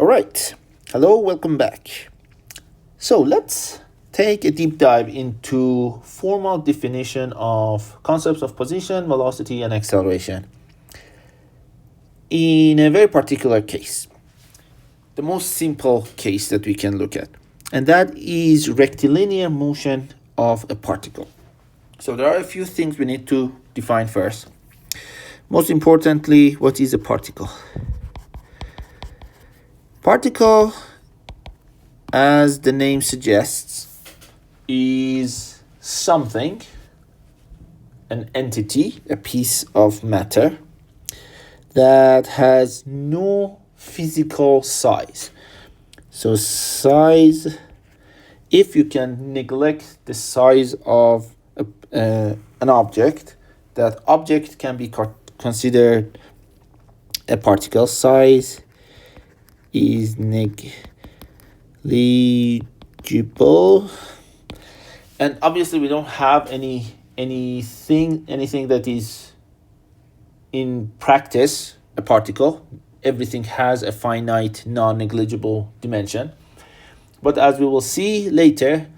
All right. Hello, welcome back. So let's take a deep dive into formal definition of concepts of position, velocity, and acceleration in a very particular case, the most simple case that we can look at, and that is rectilinear motion of a particle. So there are a few things we need to define first. Most importantly, what is a particle? Particle, as the name suggests, is something, an entity, a piece of matter that has no physical size. So size, if you can neglect the size of an object, that object can be considered a particle. Size is negligible, and obviously we don't have anything that is in practice a particle. Everything has a finite, non-negligible dimension. But as we will see later,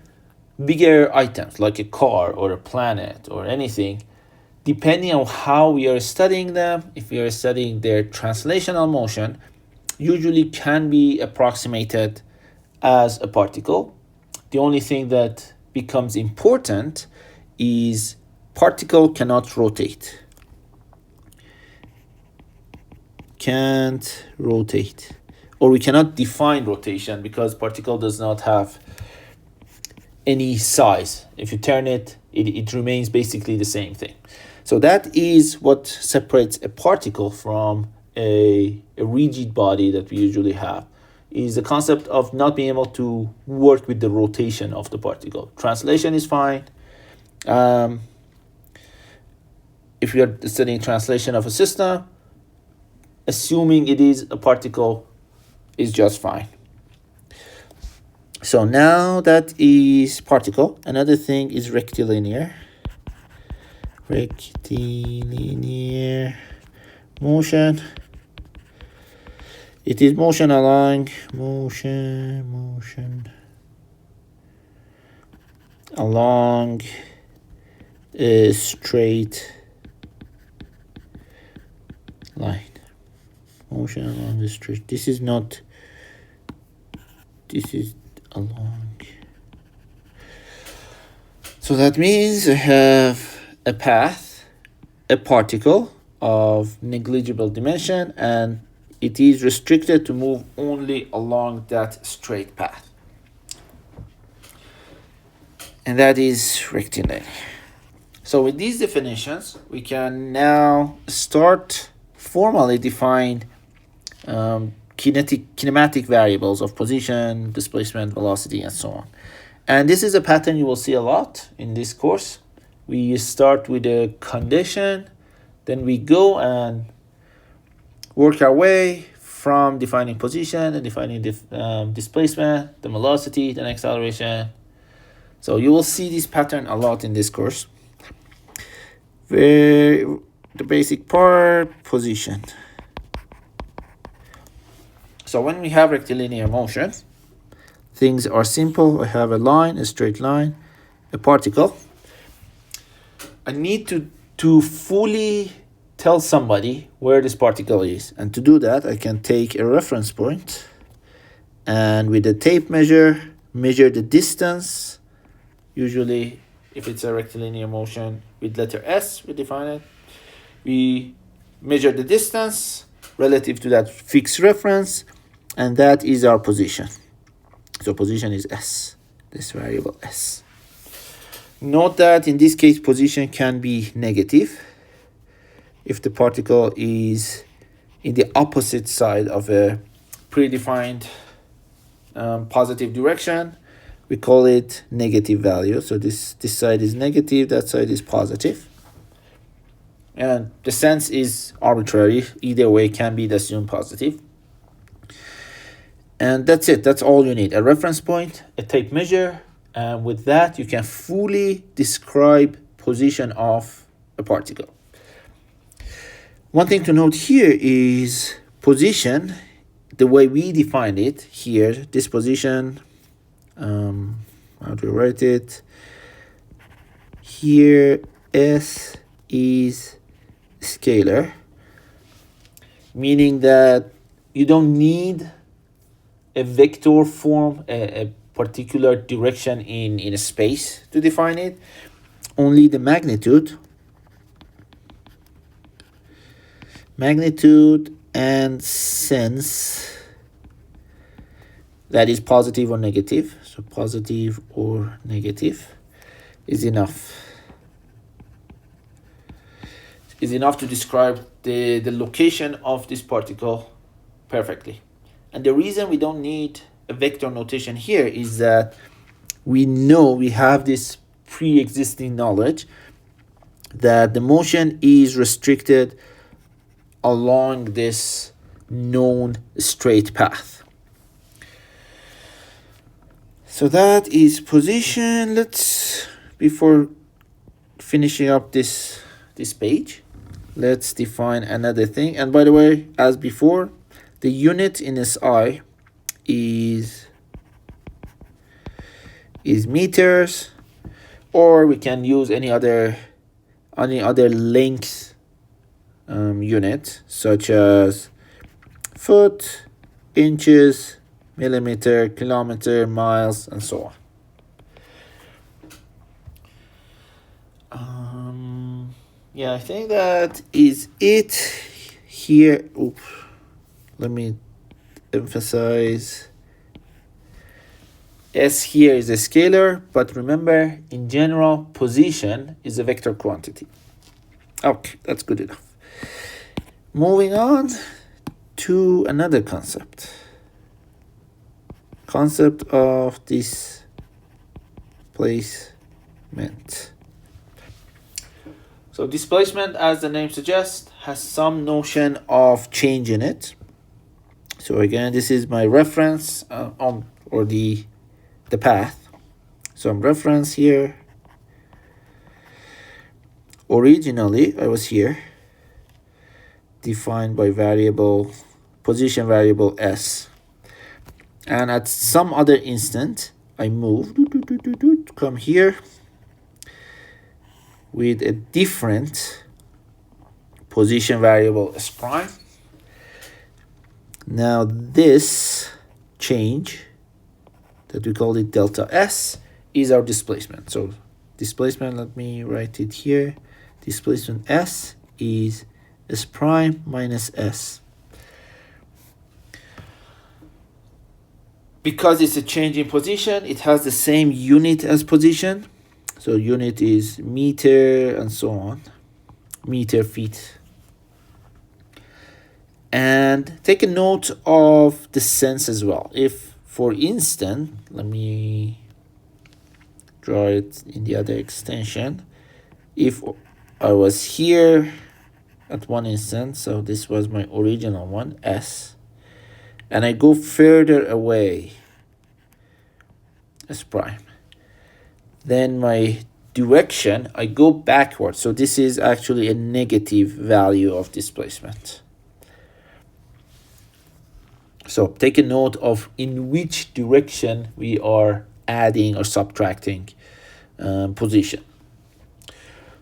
bigger items like a car or a planet or anything, depending on how we are studying them, if we are studying their translational motion, usually can be approximated as a particle. The only thing that becomes important is particle cannot rotate. Can't rotate. Or we cannot define rotation because particle does not have any size. If you turn it, it remains basically the same thing. So that is what separates a particle from a rigid body that we usually have, is the concept of not being able to work with the rotation of the particle. Translation is fine. If we are studying translation of a system, assuming it is a particle is just fine. So now that is particle. Another thing is rectilinear. Rectilinear motion. It is motion along along a straight line. Motion along the straight. This is along. So that means I have a path, a particle of negligible dimension, and it is restricted to move only along that straight path. And that is rectilinear. So with these definitions, we can now start formally define kinematic variables of position, displacement, velocity, and so on. And this is a pattern you will see a lot in this course. We start with a condition, then we go and work our way from defining position and defining displacement, the velocity, then acceleration. So you will see this pattern a lot in this course. Where the basic part, position. So when we have rectilinear motion, things are simple. I have a line, a straight line, a particle. I need to fully tell somebody where this particle is. And to do that, I can take a reference point and with a tape measure the distance. Usually, if it's a rectilinear motion with letter S, we define it. We measure the distance relative to that fixed reference, and that is our position. So position is S, this variable S. Note that in this case, position can be negative if the particle is in the opposite side of a predefined positive direction. We call it negative value. So this side is negative, that side is positive. And the sense is arbitrary. Either way can be assumed positive. And that's it. That's all you need. A reference point, a tape measure. And with that, you can fully describe position of a particle. One thing to note here is position the way we define it here, this position, how do we write it? Here, S is scalar, meaning that you don't need a vector form, a particular direction in a space to define it. Only the magnitude and sense that is positive or negative. So positive or negative is enough. Is enough to describe the location of this particle perfectly. And the reason we don't need a vector notation here is that we know, we have this pre-existing knowledge that the motion is restricted along this known straight path. So that is position. Let's, before finishing up this page, let's define another thing. And by the way, as before, the unit in SI is meters, or we can use any other length unit, such as foot, inches, millimeter, kilometer, miles, and so on. Yeah, I think that is it here. Oops. Let me emphasize. S here is a scalar, but remember, in general, position is a vector quantity. Okay, that's good enough. Moving on to another concept of displacement. So displacement, as the name suggests, has some notion of change in it. So again, this is my reference or the path. So I'm reference here. Originally, I was here, defined by position variable S. And at some other instant, I move, come here with a different position variable S prime. Now this change, that we call it delta S, is our displacement. So displacement, let me write it here. Displacement S is S prime minus S. Because it's a change in position, it has the same unit as position. So unit is meter and so on. Meter, feet. And take a note of the sense as well. If, for instance, let me draw it in the other extension. If I was here at one instant, so this was my original one, S, and I go further away, S prime, then my direction, I go backwards. So this is actually a negative value of displacement. So take a note of in which direction we are adding or subtracting position.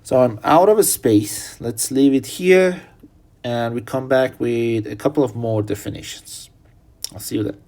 So I'm out of a space. Let's leave it here, and we come back with a couple of more definitions. I'll see you then.